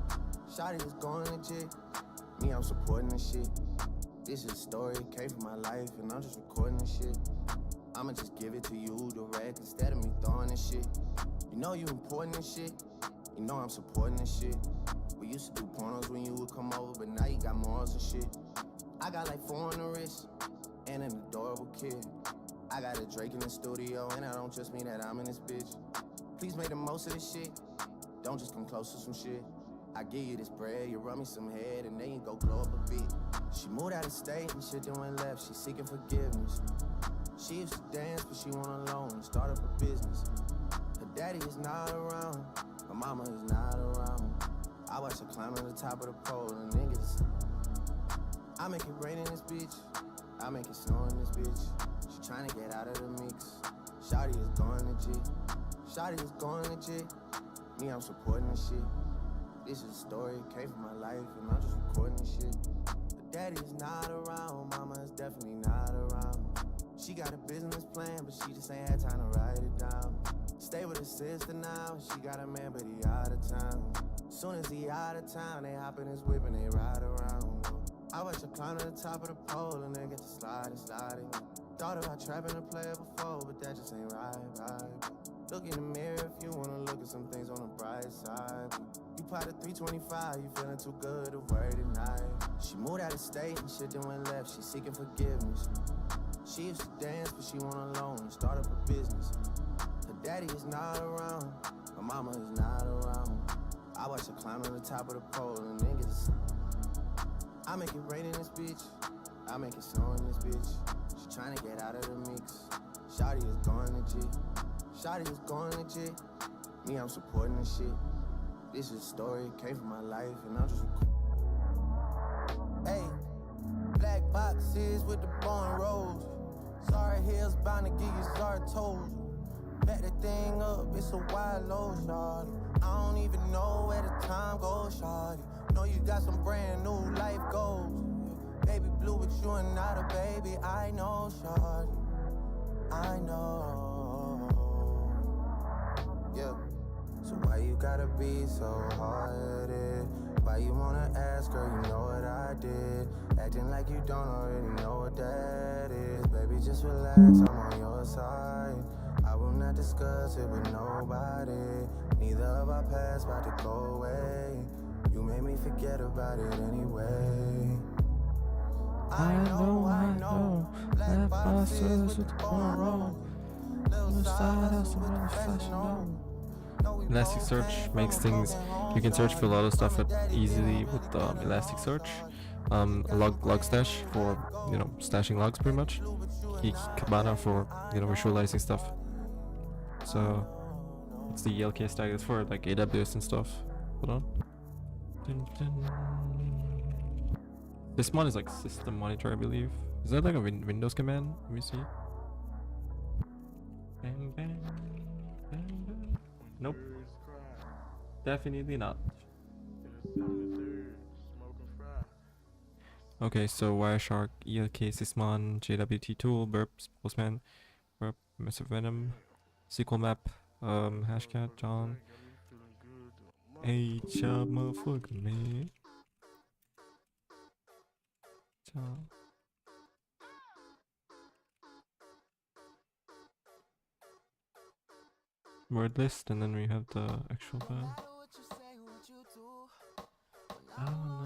Shawty is going legit. Me, I'm supporting this shit. This is a story, came from my life, and I'm just recording this shit. I'ma just give it to you direct instead of me throwing this shit. You know you important and shit. You know I'm supporting this shit. We used to do pornos when you would come over, but now you got morals and shit. I got like 4 on the wrist and an adorable kid. I got a Drake in the studio, and I don't just mean that I'm in this bitch. Please make the most of this shit. Don't just come close to some shit. I give you this bread, you rub me some head, and then you go glow up a bit. She moved out of state and shit then went left. She seeking forgiveness. She used to dance, but she went alone and start up a business. Her daddy is not around, her mama is not around. I watch her climb to the top of the pole and niggas. I make it rain in this bitch. I make it snow in this bitch. She tryna get out of the mix. Shawty is going legit. Shawty is going legit. Me, I'm supporting this shit. This is a story, came from my life, and I'm just recording this shit. Her daddy is not around, mama is definitely not around. She got a business plan, but she just ain't had time to write it down. Stay with her sister now, she got a man, but he out of town. Soon as he out of town, they hop in his whip and they ride around. I watch her climb to the top of the pole and then get to sliding. Thought about trapping a player before, but that just ain't right. Look in the mirror if you wanna look at some things on the bright side. You potted 325, you feeling too good to worry tonight. She moved out of state and shit then went left, she seeking forgiveness. She used to dance, but she went alone and start up a business. Her daddy is not around, her mama is not around. I watch her climb to the top of the pole and niggas. I make it rain in this bitch. I make it snow in this bitch. She tryna get out of the mix. Shawty is going legit. Shawty is going legit. Me, I'm supporting this shit. This is a story, came from my life, and I'm just Hey, black boxes with the bone rolls. Sorry, hills bound to give you sorry toes. Back that thing up, it's a wild low, shawty. I don't even know where the time goes, shawty. Know you got some brand new life goals. Baby blue, but you are not a baby. I know, shawty. I know. Yeah. So why you gotta be so hard-headed? Why you wanna ask, girl, you know what I did? Acting like you don't already know what that is. Baby, just relax, I'm on your side. I will not discuss it with nobody. Neither of our paths about to go away. You made me forget about it anyway. I know. Black boxes with the cornrow. Little side hustle with the fashion. Elasticsearch makes things, you can search for a lot of stuff easily with Elasticsearch. Log stash for stashing logs pretty much. Cabana for visualizing stuff. So It's the ELK stack. It's for like AWS and stuff. Hold on. Dun, dun. This one is like system monitor, I believe. Is that like a Windows command? Let me see. Bang, bang, bang, bang. Nope. Definitely not. Okay, so Wireshark, ELK, Sysmon, JWT tool, Burps, Postman, Burp, Massive Venom, SQL map, Hashcat, John. Hey, chub, motherfucker, man. John. Word list, and then we have the actual file. I don't know.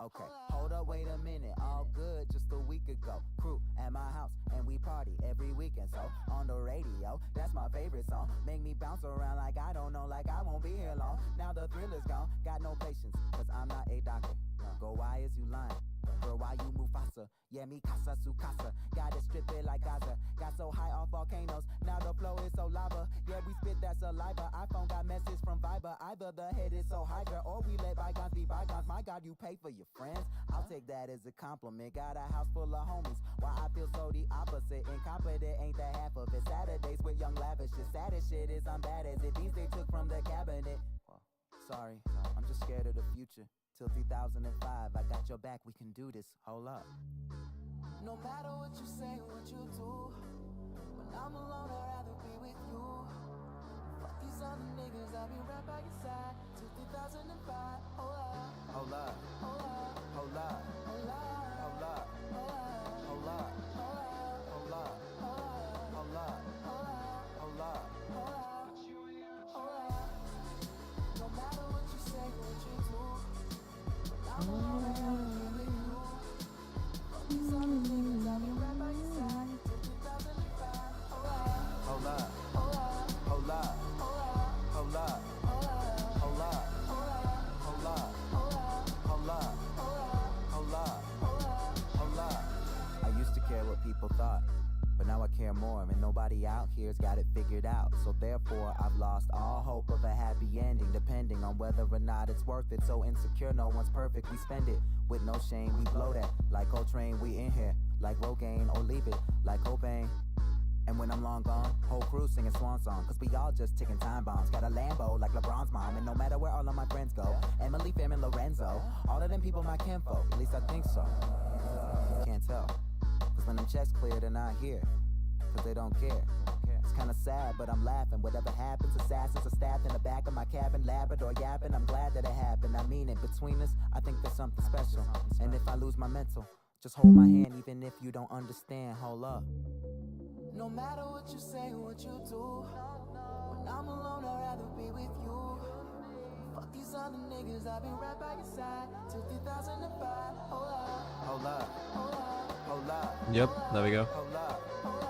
Okay, hold up, wait a minute. All good just a week ago. Crew at my house, and we party every weekend. So on the radio, that's my favorite song. Make me bounce around like I don't know, like I won't be here long. Now the thrill is gone. Got no patience, cause I'm not a doctor. Go, why is you lying? Girl, why you move faster? Yeah, me casa su casa. Got it strip it like Gaza. Got so high off volcanoes. Now the flow is so lava. Yeah, we spit that saliva. iPhone got message from Viber. Either the head is so high, girl, or we let bygones be bygones. My God, you pay for your friends. I'll take that as a compliment. Got a house full of homies. Why I feel so the opposite. Incompetent ain't the half of it. Saturdays with young lavish. The saddest shit is I'm bad as it. These they took from the cabinet. Sorry, I'm just scared of the future. Till 2005, I got your back, we can do this, hold up. No matter what you say, what you do, when I'm alone, I'd rather be with you. Fuck these other niggas, I'll be right by your side. Till 2005, hold up. Hold up. Hold up. Hold up. Hold up. Hold up. Hold up. Hold up. Hold up. Hold up. Hold up. Hold up. No matter what you say, what you do. I used to care what people thought, but now I care more, and nobody out here's got it figured out. So therefore, I've lost all hope of a happy ending, depending on whether or not it's worth it. So insecure, no one's perfect, we spend it with no shame, we blow that. Like Coltrane, we in here, like Rogaine, or leave it, like Cobain. And when I'm long gone, whole crew singing swan song, cause we all just ticking time bombs. Got a Lambo like LeBron's mom, and no matter where all of my friends go, Emily, Fam, and Lorenzo, all of them people my kinfolk, at least I think so. Can't tell, cause when them checks clear, they're not here, cause they don't care. It's kinda sad, but I'm laughing. Whatever happens, assassins are stabbed in the back of my cabin, Labrador yapping. I'm glad that it happened. I mean it, between us, I think there's something special. And if I lose my mental, just hold my hand, even if you don't understand. Hold up. No matter what you say, what you do, when I'm alone, I'd rather be with you. Fuck these other niggas, I'll be right by your side till 2005. Hold up. Hold up. Hold up. Hold up. Yep, there we go. Hold up. Hold